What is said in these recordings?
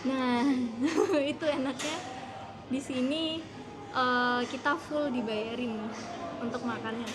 Nah, itu enaknya di sini kita full dibayarin untuk makannya.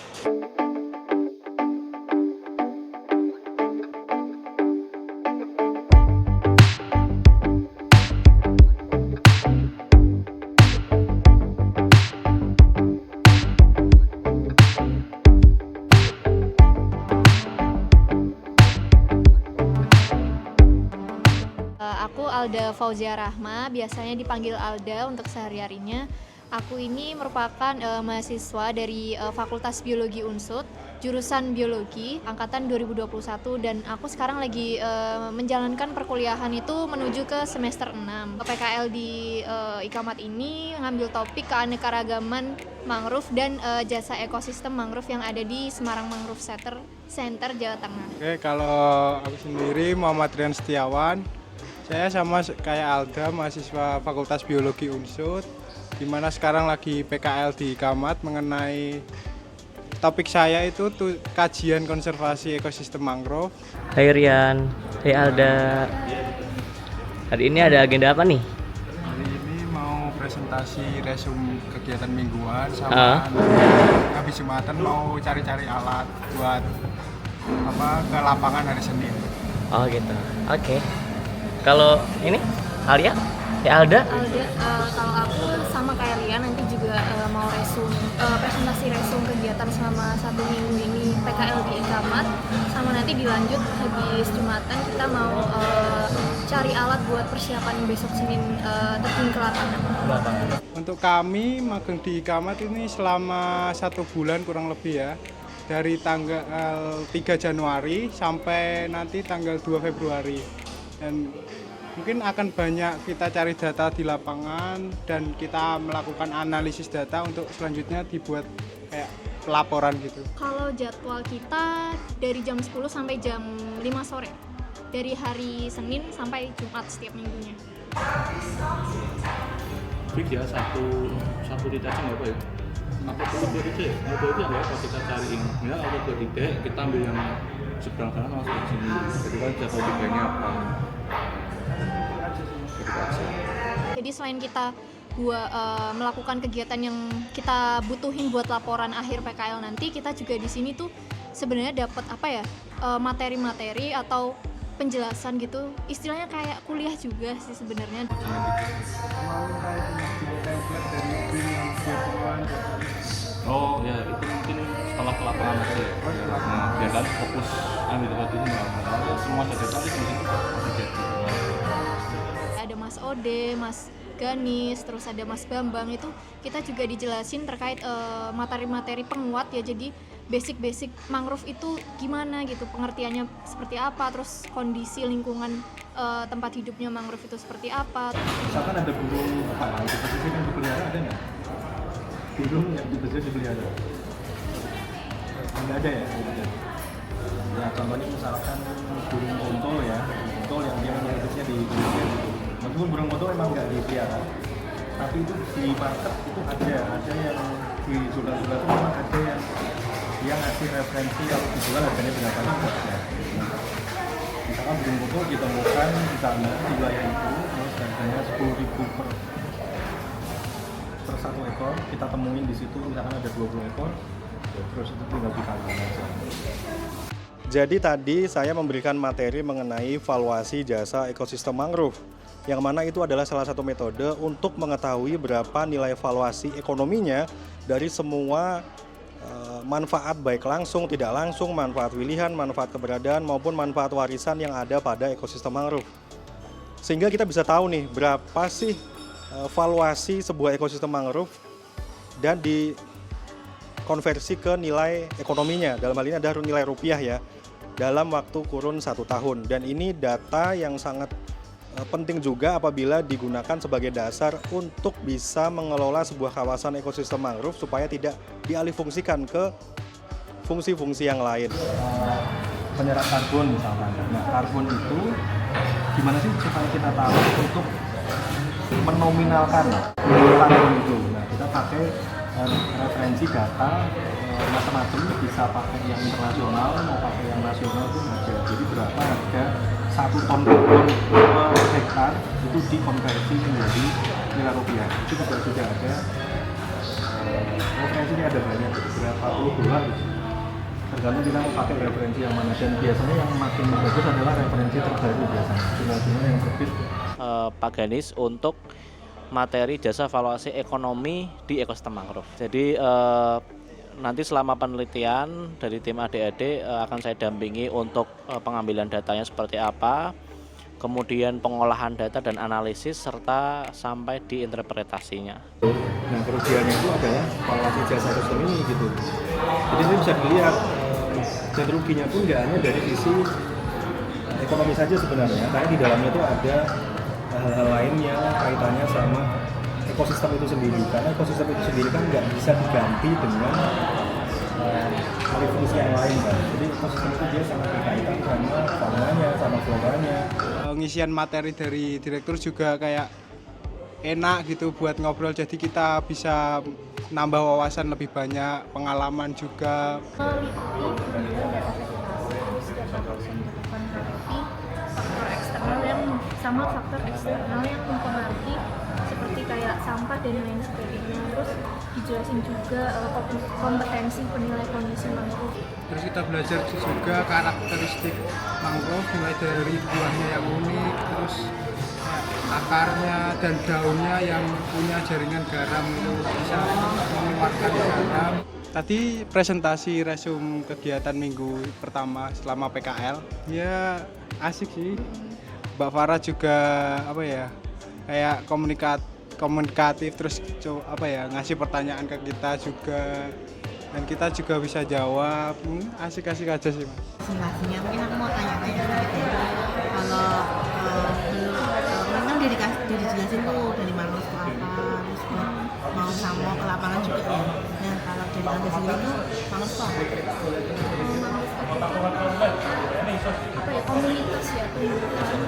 Aku Alda Fauzia Rahma, biasanya dipanggil Alda untuk sehari-harinya. Aku ini merupakan mahasiswa dari Fakultas Biologi Unsud, jurusan Biologi, angkatan 2021, dan aku sekarang lagi menjalankan perkuliahan itu menuju ke semester 6. PKL di Ikamat ini ngambil topik keanekaragaman mangrove dan jasa ekosistem mangrove yang ada di Semarang Mangrove Center, Jawa Tengah. Oke, kalau aku sendiri Muhammad Rian Setiawan, saya sama kayak Alda, mahasiswa Fakultas Biologi Unsud, di mana sekarang lagi PKL di Kamat mengenai topik saya itu kajian konservasi ekosistem mangrove. Hai Rian, hai Alda. Hari ini ada agenda apa nih? Hari ini mau presentasi resume kegiatan mingguan sama habis Jumatan mau cari-cari alat buat ke lapangan hari Senin. Oh gitu, oke. Kalau ini, Alia? Ya Alda? Kalau aku sama kayak Lia nanti juga mau presentasi resume kegiatan selama 1 minggu ini PKL di Ikamat, sama nanti dilanjut habis Jumatan kita mau cari alat buat persiapan besok Senin terjun ke lapangan. Untuk kami magang di Ikamat ini selama 1 bulan kurang lebih ya, dari tanggal 3 Januari sampai nanti tanggal 2 Februari. Dan mungkin akan banyak kita cari data di lapangan dan kita melakukan analisis data untuk selanjutnya dibuat kayak pelaporan gitu. Kalau jadwal kita dari jam 10 sampai jam 5 sore, dari hari Senin sampai Jumat setiap minggunya. Fix ya, satu titik aja nggak apa ya? Apa dua titik? Dua titik ya, kalau kita cariin ya atau 2 titik, kita ambil yang seberang sana sama seberang sini. Jadi kan jadwal tiganya apa? Jadi selain kita melakukan kegiatan yang kita butuhin buat laporan akhir PKL nanti, kita juga di sini tuh sebenarnya dapat materi-materi atau penjelasan gitu, istilahnya kayak kuliah juga sih sebenarnya. Oh ya, itu mungkin setelah ke lapangan aja ya. Biar kan fokus ambil tempat ini nggak semua data tadi di sini jadi. Ada Mas Ode, Mas Ganis, terus ada Mas Bambang, itu kita juga dijelasin terkait materi-materi penguat ya, jadi basic mangrove itu gimana gitu, pengertiannya seperti apa, terus kondisi lingkungan tempat hidupnya mangrove itu seperti apa. Misalkan ada burung apa yang diposisikan dipelihara, ada nggak? Burung yang dipelihara? Nggak ada ya? Nggak ada. Ya contohnya misalkan burung kontol ya, kontol yang dia hidupnya di Indonesia gitu. Meskipun burung kontol memang nggak dipelihara, tapi itu di market itu ada yang di jurnal-jurnal itu memang ada yang ngasih referensi kalau dijual harganya berapa juga ya. Misalkan burung kontol ditemukan di sana di wilayah itu, terus harganya 10.000 per 1 ekor, kita temuin di situ misalkan ada 20 ekor, ya, terus itu tinggal dikalikan aja. Jadi tadi saya memberikan materi mengenai valuasi jasa ekosistem mangrove, yang mana itu adalah salah satu metode untuk mengetahui berapa nilai valuasi ekonominya dari semua manfaat baik langsung, tidak langsung, manfaat pilihan, manfaat keberadaan maupun manfaat warisan yang ada pada ekosistem mangrove. Sehingga kita bisa tahu nih berapa sih valuasi sebuah ekosistem mangrove dan dikonversi ke nilai ekonominya. Dalam hal ini adalah nilai rupiah ya, dalam waktu kurun 1 tahun. Dan ini data yang sangat penting juga apabila digunakan sebagai dasar untuk bisa mengelola sebuah kawasan ekosistem mangrove supaya tidak dialihfungsikan ke fungsi-fungsi yang lain. Penyerap karbon misalkan. Nah, karbon itu gimana sih supaya kita tahu untuk menominalkan karbon itu? Nah, kita pakai referensi data macam-macam, bisa pakai yang internasional, mau pakai yang nasional pun ada. Jadi berapa harga 1 ton karbon per hektar itu dikonversi menjadi nilai rupiah. Itu juga sudah ada referensinya, ada banyak berapa puluh dolar gitu. Tergantung kita mau pakai referensi yang mana, dan biasanya yang makin bagus adalah referensi terbaru biasanya jumlah-jumlah yang terbit. Pak Ganis untuk materi jasa valuasi ekonomi di ekosistem mangrove. Jadi nanti selama penelitian dari tim adik-adik akan saya dampingi untuk pengambilan datanya seperti apa, kemudian pengolahan data dan analisis serta sampai di interpretasinya. Nah, kerugiannya itu adalah valuasi jasa ekonomi gitu. Jadi ini bisa dilihat, dan ruginya pun nggak hanya dari sisi ekonomi saja sebenarnya, karena di dalamnya itu ada hal-hal lain yang kaitannya sama ekosistem itu sendiri. Karena ekosistem itu sendiri kan nggak bisa diganti dengan alih fungsi yang lain kan. Jadi ekosistem itu dia sangat berkaitan sama faunanya, sama floranya. Pengisian materi dari direktur juga kayak enak gitu buat ngobrol, jadi kita bisa nambah wawasan lebih banyak, pengalaman juga. Faktor eksternal yang sama faktor eksternal yang mempengaruhi seperti kayak sampah dan lain sebagainya. Terus dijelasin juga kompetensi penilai kondisi mangrove. Terus kita belajar juga karakteristik mangrove, mulai dari buahnya yang unik, terus akarnya dan daunnya yang punya jaringan garam itu bisa mengeluarkan garam. Tadi presentasi resume kegiatan minggu pertama selama PKL, ya asik sih. Mbak Farah juga apa ya, kayak komunikatif, terus ngasih pertanyaan ke kita juga, dan kita juga bisa jawab. Asik-asik aja sih, Mas. Presentasinya mungkin aku mau tanya-tanya sedikit ya. Kalau memang dijelasin tuh dari mangrove ke apa, terus mau sama ke lapangan juga ya. Nah kalau dari Anda sendiri tuh mangrove tuh Apa ya, komunitas ya, tumbuhan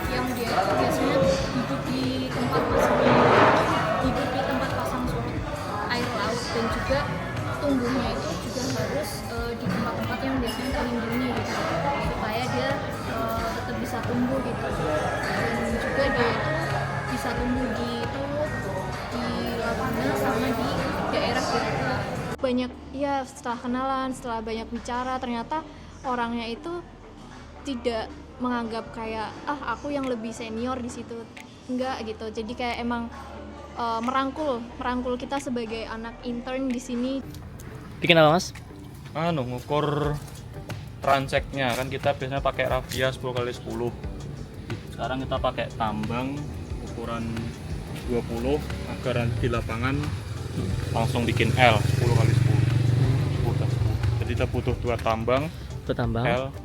yang dia biasanya hidup di tempat pasang surut air laut, dan juga tumbuhnya itu juga harus di tempat-tempat yang biasanya terlindungi gitu, supaya dia tetap bisa tumbuh gitu, dan juga dia itu bisa tumbuh di lapangan sama di daerah gitu. Banyak ya, setelah kenalan, setelah banyak bicara, ternyata orangnya itu tidak menganggap kayak aku yang lebih senior di situ, enggak gitu. Jadi kayak emang merangkul kita sebagai anak intern di sini. Bikin apa, Mas? Ngukur transeknya kan kita biasanya pakai rafia 10x10. Sekarang kita pakai tambang ukuran 20 agar nanti di lapangan langsung bikin L 10x10. 10x10. Jadi kita butuh 2 tambang,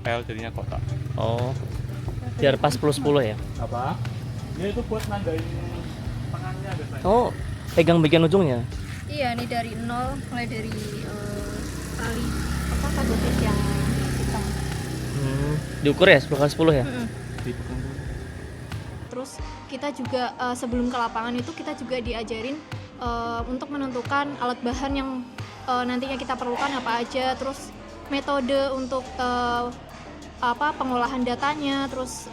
L jadinya kotak. Oh, biar pas 10-10 ya? Apa? Ya itu buat nandain tangannya biasanya. Oh, pegang bagian ujungnya? Iya, nih dari nol, mulai dari tali kabutis yang hitam. Diukur ya 10x10 ya? Terus kita juga sebelum ke lapangan itu kita juga diajarin untuk menentukan alat bahan yang nantinya kita perlukan apa aja, terus metode untuk pengolahan datanya, terus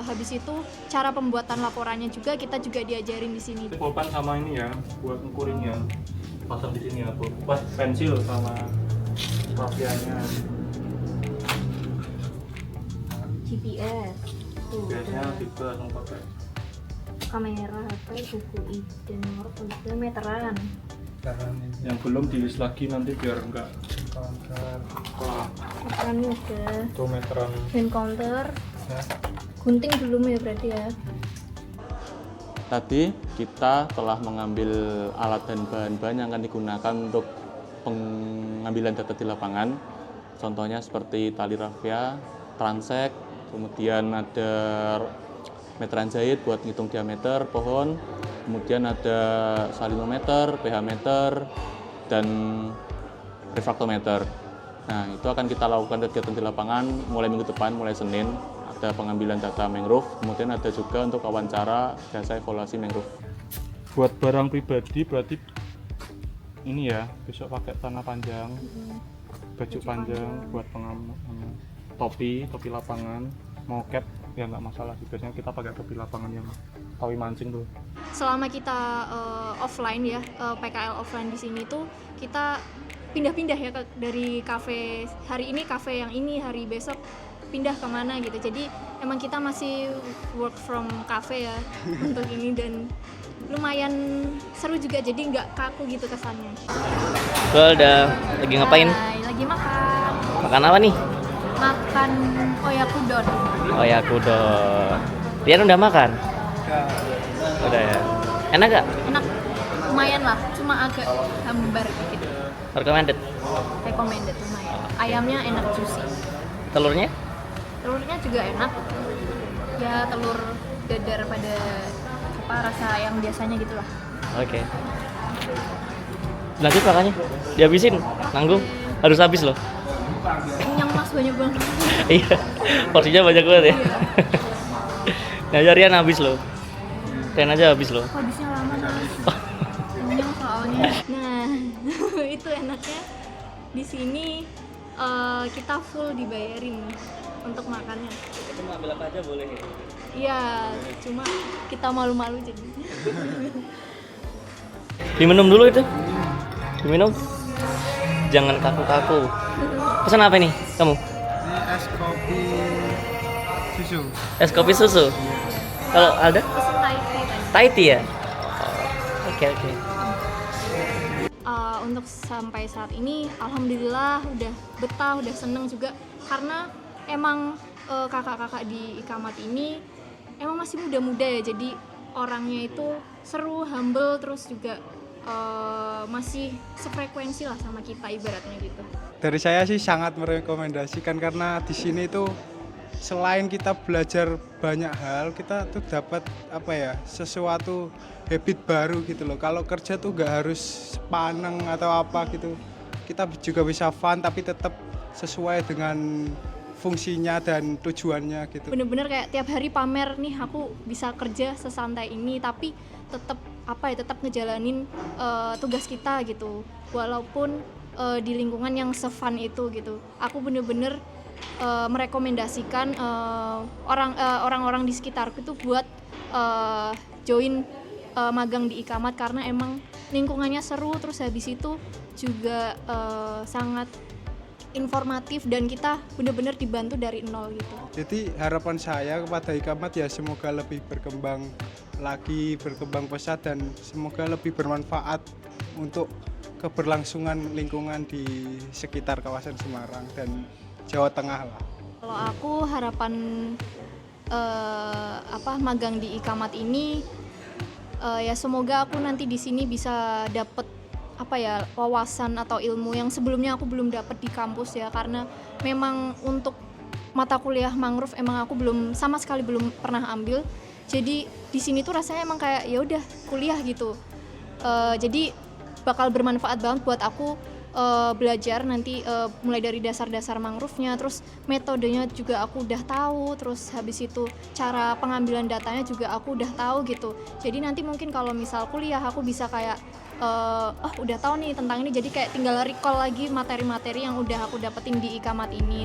habis itu cara pembuatan laporannya juga kita juga diajarin di sini. Pulpen sama ini ya buat ngukurinnya, pasang di sini ya, buat pensil sama rafianya. GPS tuh, Biasanya tipe langsung pakai. kamera HP, buku dan nomor kode meteran. Yang belum di list lagi nanti biar enggak Meteran udah, tuh meteran. hand counter, gunting belum ya berarti ya. Tadi kita telah mengambil alat dan bahan-bahan yang akan digunakan untuk pengambilan data di lapangan. Contohnya seperti tali rafia, transek, kemudian ada meteran jahit buat ngitung diameter pohon, kemudian ada salinometer, pH meter, dan refraktometer. Nah, itu akan kita lakukan kegiatan di lapangan mulai minggu depan, mulai Senin. Ada pengambilan data mangrove, kemudian ada juga untuk wawancara jasa evaluasi mangrove. Buat barang pribadi berarti ini ya, besok pakai celana panjang, baju panjang buat pengaman, topi lapangan, mau cap ya nggak masalah sih. Biasanya kita pakai topi lapangan yang kawi mancing tuh. Selama kita offline ya, PKL offline di sini tuh kita pindah-pindah ya dari kafe, hari ini kafe yang ini, hari besok pindah kemana gitu. Jadi emang kita masih work from cafe ya untuk ini, dan lumayan seru juga, jadi nggak kaku gitu kesannya. Gue udah lagi ngapain? Hai, lagi makan. Makan apa nih? Makan oyakudon. Oyakudon. Rian udah makan? Udah ya. Enak gak? Enak, lumayan lah, cuma agak hambar gitu. Recommended? Recommended, lumayan. Ayamnya enak, juicy. Telurnya? Telurnya juga enak. Ya telur dadar pada apa rasa yang biasanya gitu lah. Oke. Lanjut makannya. Dihabisin, nanggung. Harus habis loh. Kenyang mas, banyak banget. Iya, porsinya banyak banget ya. Nah, ya Rian habis loh. Rian aja habis loh. Habisnya lama mas. Kenyang soalnya. Nah, itu enaknya di sini kita full dibayarin untuk makannya. Cuma ambil apa aja boleh ya? Iya, cuma kita malu-malu jadi. Diminum dulu itu. Diminum. Jangan kaku-kaku. Pesan apa nih kamu? Ini es kopi susu. Es kopi susu. Kalau Alda? Pesen Thai tea tadi. Thai tea ya? Oh, oke. Untuk sampai saat ini alhamdulillah udah betah, udah seneng juga, karena emang kakak-kakak di Ikamat ini emang masih muda-muda ya, jadi orangnya itu seru, humble, terus juga masih sefrekuensi lah sama kita ibaratnya gitu. Dari saya sih sangat merekomendasikan, karena di sini tuh selain kita belajar banyak hal, kita tuh dapat apa ya, sesuatu habit baru gitu loh. Kalau kerja tuh gak harus sepaneng atau apa gitu, kita juga bisa fun tapi tetap sesuai dengan fungsinya dan tujuannya gitu. Bener-bener kayak tiap hari pamer nih aku bisa kerja sesantai ini, tapi tetap apa ya, tetap ngejalanin tugas kita gitu, walaupun di lingkungan yang se-fun itu gitu. Aku bener-bener merekomendasikan orang-orang di sekitarku itu buat join magang di Ikamat, karena emang lingkungannya seru, terus habis itu juga sangat informatif dan kita benar-benar dibantu dari nol gitu. Jadi harapan saya kepada Ikamat ya semoga lebih berkembang lagi, berkembang pesat, dan semoga lebih bermanfaat untuk keberlangsungan lingkungan di sekitar kawasan Semarang dan Jawa Tengah lah. Kalau aku harapan magang di Ikamat ini ya semoga aku nanti di sini bisa dapet wawasan atau ilmu yang sebelumnya aku belum dapat di kampus ya, karena memang untuk mata kuliah mangrove emang aku sama sekali belum pernah ambil. Jadi di sini tuh rasanya emang kayak ya udah kuliah gitu. Jadi bakal bermanfaat banget buat aku belajar nanti mulai dari dasar-dasar mangrove-nya, terus metodenya juga aku udah tahu, terus habis itu cara pengambilan datanya juga aku udah tahu gitu. Jadi nanti mungkin kalau misal kuliah aku bisa kayak udah tahu nih tentang ini, jadi kayak tinggal recall lagi materi-materi yang udah aku dapetin di Ikamat ini.